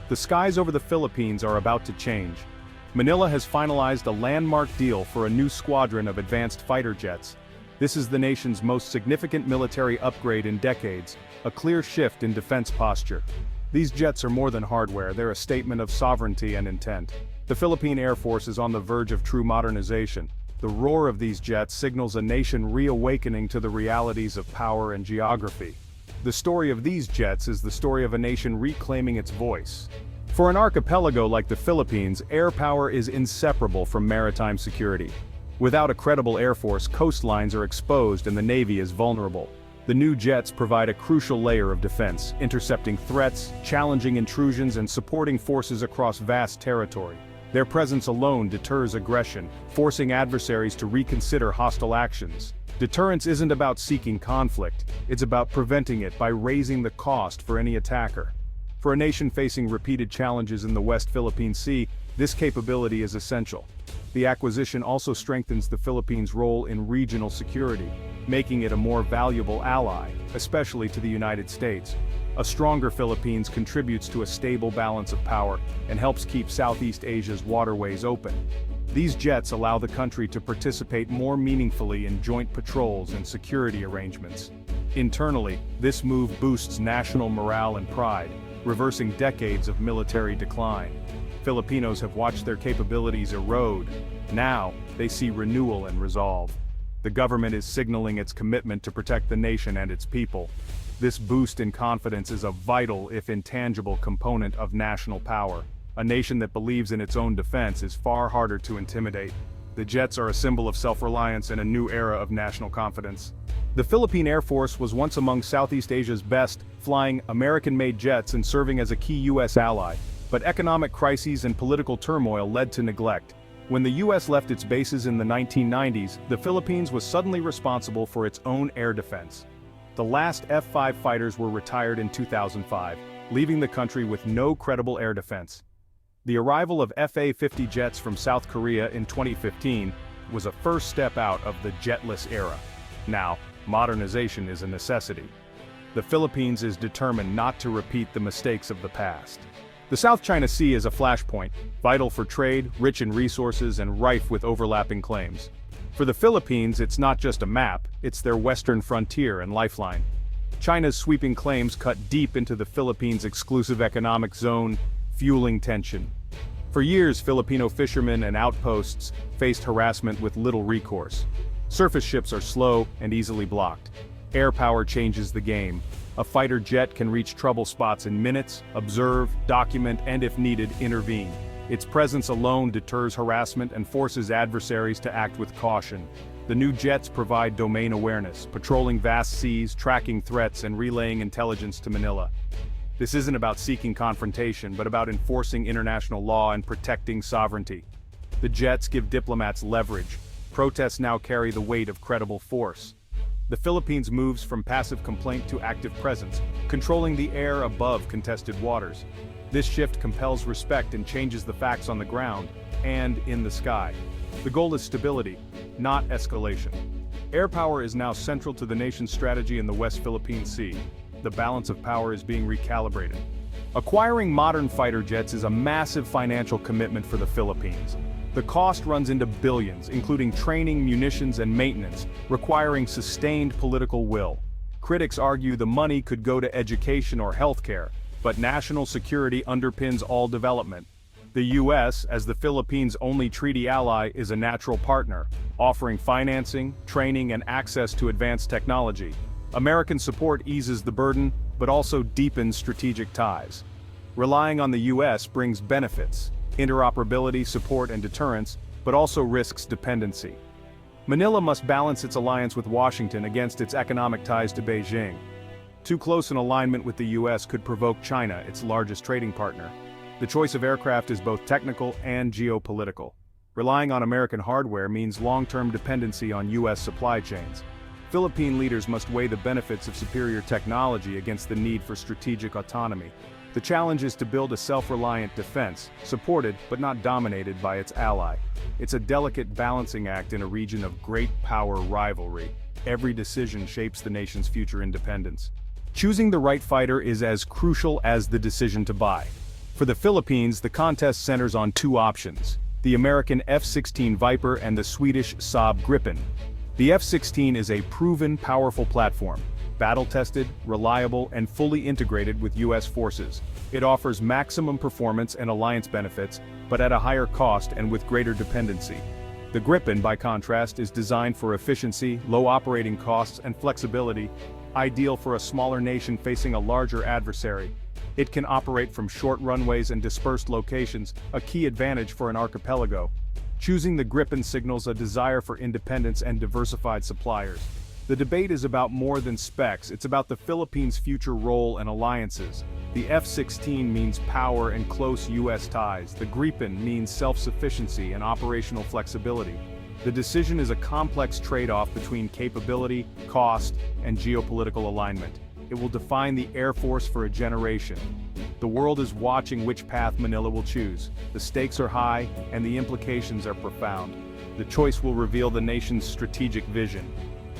The skies over the Philippines are about to change. Manila has finalized a landmark deal for a new squadron of advanced fighter jets. This is the nation's most significant military upgrade in decades, a clear shift in defense posture. These jets are more than hardware, they're a statement of sovereignty and intent. The Philippine Air Force is on the verge of true modernization. The roar of these jets signals a nation reawakening to the realities of power and geography. The story of these jets is the story of a nation reclaiming its voice. For an archipelago like the Philippines, air power is inseparable from maritime security. Without a credible air force, coastlines are exposed and the Navy is vulnerable. The new jets provide a crucial layer of defense, intercepting threats, challenging intrusions and supporting forces across vast territory. Their presence alone deters aggression, forcing adversaries to reconsider hostile actions. Deterrence isn't about seeking conflict, it's about preventing it by raising the cost for any attacker. For a nation facing repeated challenges in the West Philippine Sea, this capability is essential. The acquisition also strengthens the Philippines' role in regional security, making it a more valuable ally, especially to the United States. A stronger Philippines contributes to a stable balance of power and helps keep Southeast Asia's waterways open. These jets allow the country to participate more meaningfully in joint patrols and security arrangements. Internally, this move boosts national morale and pride, reversing decades of military decline. Filipinos have watched their capabilities erode. Now, they see renewal and resolve. The government is signaling its commitment to protect the nation and its people. This boost in confidence is a vital, if intangible, component of national power. A nation that believes in its own defense is far harder to intimidate. The jets are a symbol of self-reliance and a new era of national confidence. The Philippine Air Force was once among Southeast Asia's best, flying American-made jets and serving as a key U.S. ally. But economic crises and political turmoil led to neglect. When the U.S. left its bases in the 1990s, the Philippines was suddenly responsible for its own air defense. The last F-5 fighters were retired in 2005, leaving the country with no credible air defense. The arrival of F-A-50 jets from South Korea in 2015 was a first step out of the jetless era. Now, modernization is a necessity. The Philippines is determined not to repeat the mistakes of the past. The South China Sea is a flashpoint, vital for trade, rich in resources, and rife with overlapping claims. For the Philippines, it's not just a map, it's their western frontier and lifeline. China's sweeping claims cut deep into the Philippines' exclusive economic zone, fueling tension. For years, Filipino fishermen and outposts faced harassment with little recourse. Surface ships are slow and easily blocked. Air power changes the game. A fighter jet can reach trouble spots in minutes, observe, document, and if needed, intervene. Its presence alone deters harassment and forces adversaries to act with caution. The new jets provide domain awareness, patrolling vast seas, tracking threats, and relaying intelligence to Manila. This isn't about seeking confrontation, but about enforcing international law and protecting sovereignty. The jets give diplomats leverage. Protests now carry the weight of credible force. The Philippines moves from passive complaint to active presence, controlling the air above contested waters. This shift compels respect and changes the facts on the ground and in the sky. The goal is stability, not escalation. Air power is now central to the nation's strategy in the West Philippine Sea. The balance of power is being recalibrated. Acquiring modern fighter jets is a massive financial commitment for the Philippines. The cost runs into billions, including training, munitions, and maintenance, requiring sustained political will. Critics argue the money could go to education or healthcare, but national security underpins all development. The U.S., as the Philippines' only treaty ally, is a natural partner, offering financing, training, and access to advanced technology. American support eases the burden, but also deepens strategic ties. Relying on the U.S. brings benefits, interoperability, support, and deterrence, but also risks dependency. Manila must balance its alliance with Washington against its economic ties to Beijing. Too close an alignment with the U.S. could provoke China, its largest trading partner. The choice of aircraft is both technical and geopolitical. Relying on American hardware means long-term dependency on U.S. supply chains. Philippine leaders must weigh the benefits of superior technology against the need for strategic autonomy. The challenge is to build a self-reliant defense, supported but not dominated by its ally. It's a delicate balancing act in a region of great power rivalry. Every decision shapes the nation's future independence. Choosing the right fighter is as crucial as the decision to buy. For the Philippines, the contest centers on two options: the American F-16 Viper and the Swedish Saab Gripen. The F-16 is a proven, powerful platform, battle-tested, reliable, and fully integrated with U.S. forces. It offers maximum performance and alliance benefits, but at a higher cost and with greater dependency. The Gripen, by contrast, is designed for efficiency, low operating costs, and flexibility, ideal for a smaller nation facing a larger adversary. It can operate from short runways and dispersed locations, a key advantage for an archipelago. Choosing the Gripen signals a desire for independence and diversified suppliers. The debate is about more than specs, it's about the Philippines' future role and alliances. The F-16 means power and close U.S. ties. The Gripen means self-sufficiency and operational flexibility. The decision is a complex trade-off between capability, cost, and geopolitical alignment. It will define the Air Force for a generation. The world is watching which path Manila will choose. The stakes are high, and the implications are profound. The choice will reveal the nation's strategic vision.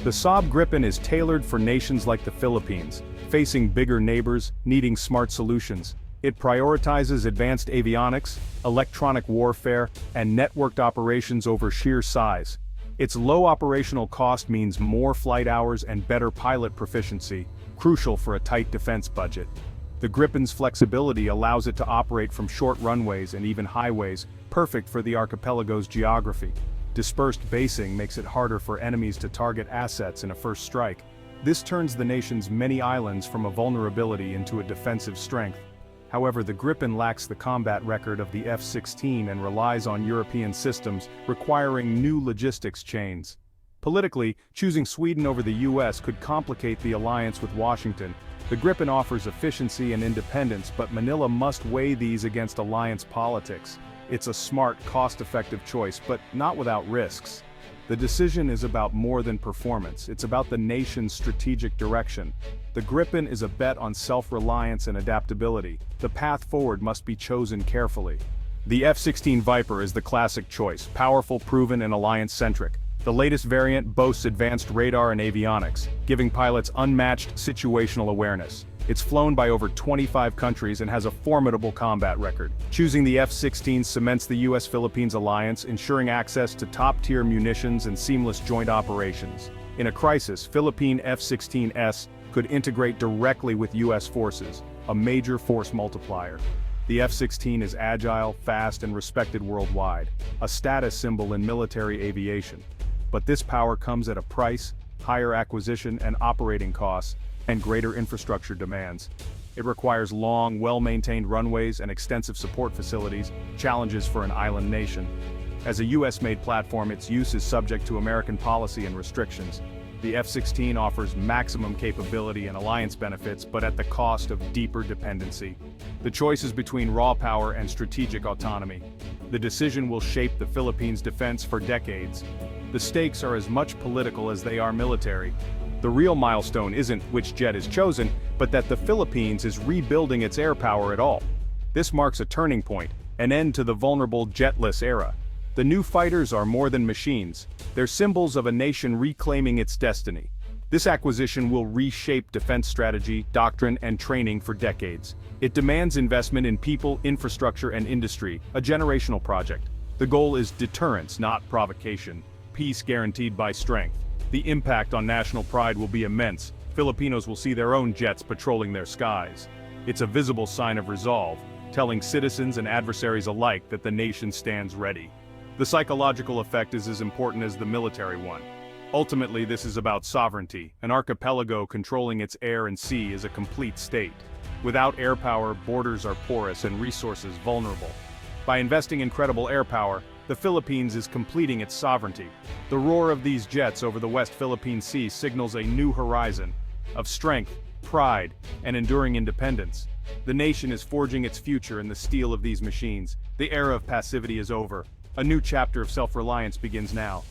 The Saab Gripen is tailored for nations like the Philippines, facing bigger neighbors, needing smart solutions. It prioritizes advanced avionics, electronic warfare, and networked operations over sheer size. Its low operational cost means more flight hours and better pilot proficiency, crucial for a tight defense budget. The Gripen's flexibility allows it to operate from short runways and even highways, perfect for the archipelago's geography. Dispersed basing makes it harder for enemies to target assets in a first strike. This turns the nation's many islands from a vulnerability into a defensive strength. However, the Gripen lacks the combat record of the F-16 and relies on European systems, requiring new logistics chains. Politically, choosing Sweden over the US could complicate the alliance with Washington. The Gripen offers efficiency and independence, but Manila must weigh these against alliance politics. It's a smart, cost-effective choice, but not without risks. The decision is about more than performance, it's about the nation's strategic direction. The Gripen is a bet on self-reliance and adaptability. The path forward must be chosen carefully. The F-16 Viper is the classic choice, powerful, proven, and alliance-centric. The latest variant boasts advanced radar and avionics, giving pilots unmatched situational awareness. It's flown by over 25 countries and has a formidable combat record. Choosing the F-16 cements the U.S.-Philippines alliance, ensuring access to top-tier munitions and seamless joint operations. In a crisis, Philippine F-16S could integrate directly with U.S. forces, a major force multiplier. The F-16 is agile, fast, and respected worldwide, a status symbol in military aviation. But this power comes at a price: higher acquisition and operating costs, and greater infrastructure demands. It requires long, well-maintained runways and extensive support facilities, challenges for an island nation. As a US-made platform, its use is subject to American policy and restrictions. The F-16 offers maximum capability and alliance benefits, but at the cost of deeper dependency. The choice is between raw power and strategic autonomy. The decision will shape the Philippines' defense for decades. The stakes are as much political as they are military. The real milestone isn't which jet is chosen, but that the Philippines is rebuilding its air power at all. This marks a turning point, an end to the vulnerable jetless era. The new fighters are more than machines. They're symbols of a nation reclaiming its destiny. This acquisition will reshape defense strategy, doctrine, and training for decades. It demands investment in people, infrastructure, and industry, a generational project. The goal is deterrence, not provocation. Peace guaranteed by strength. The impact on national pride will be immense. Filipinos will see their own jets patrolling their skies. It's a visible sign of resolve, telling citizens and adversaries alike that the nation stands ready. The psychological effect is as important as the military one. Ultimately, this is about sovereignty. An archipelago controlling its air and sea is a complete state. Without air power, borders are porous and resources vulnerable. By investing in credible air power, the Philippines is completing its sovereignty. The roar of these jets over the West Philippine Sea signals a new horizon of strength, pride, and enduring independence. The nation is forging its future in the steel of these machines. The era of passivity is over. A new chapter of self-reliance begins now.